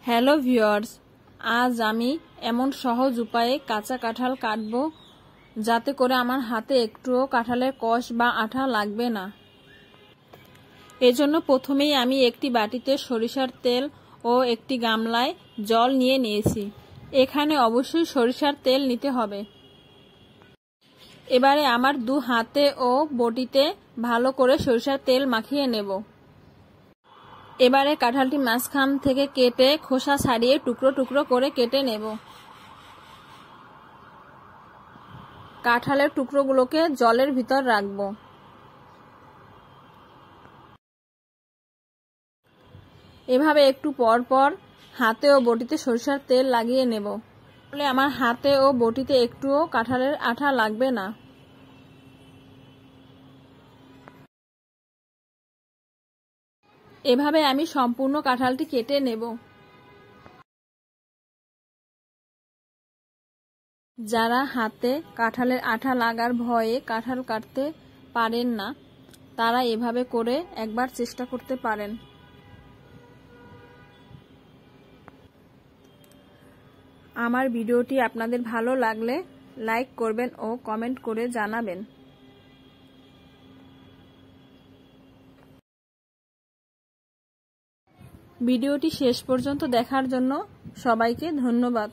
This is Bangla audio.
হ্যালো ভিউয়ার্স, আজ আমি এমন সহজ উপায়ে কাঁচা কাঁঠাল কাটবো যাতে করে আমার হাতে একটুও কাঁঠালের কষ বা আঠা লাগবে না। এজন্য প্রথমেই আমি একটি বাটিতে সরিষার তেল ও একটি গামলায় জল নিয়ে নিয়েছি। এখানে অবশ্যই সরিষার তেল নিতে হবে। এবারে আমার দু হাতে ও বটিতে ভালো করে সরিষার তেল মাখিয়ে নেব। এবারে কাঁঠালটি মাঝখান থেকে কেটে খোসা ছাড়িয়ে টুকরো টুকরো করে কেটে নেব। কাঁঠালের টুকরোগুলোকে জলের ভিতর রাখব। এভাবে একটু পর পর হাতে ও বটিতে সরিষার তেল লাগিয়ে নেব। তাহলে আমার হাতে ও বটিতে একটুও কাঁঠালের আঠা লাগবে না। এভাবে আমি সম্পূর্ণ কাঁঠালটি কেটে নেব। যারা হাতে কাঁঠালের আঠা লাগার ভয়ে কাঁঠাল কাটতে পারেন না, তারা এভাবে করে একবার চেষ্টা করতে পারেন। আমার ভিডিওটি আপনাদের ভালো লাগলে লাইক করবেন ও কমেন্ট করে জানাবেন। ভিডিওটি শেষ পর্যন্ত দেখার জন্য সবাইকে ধন্যবাদ।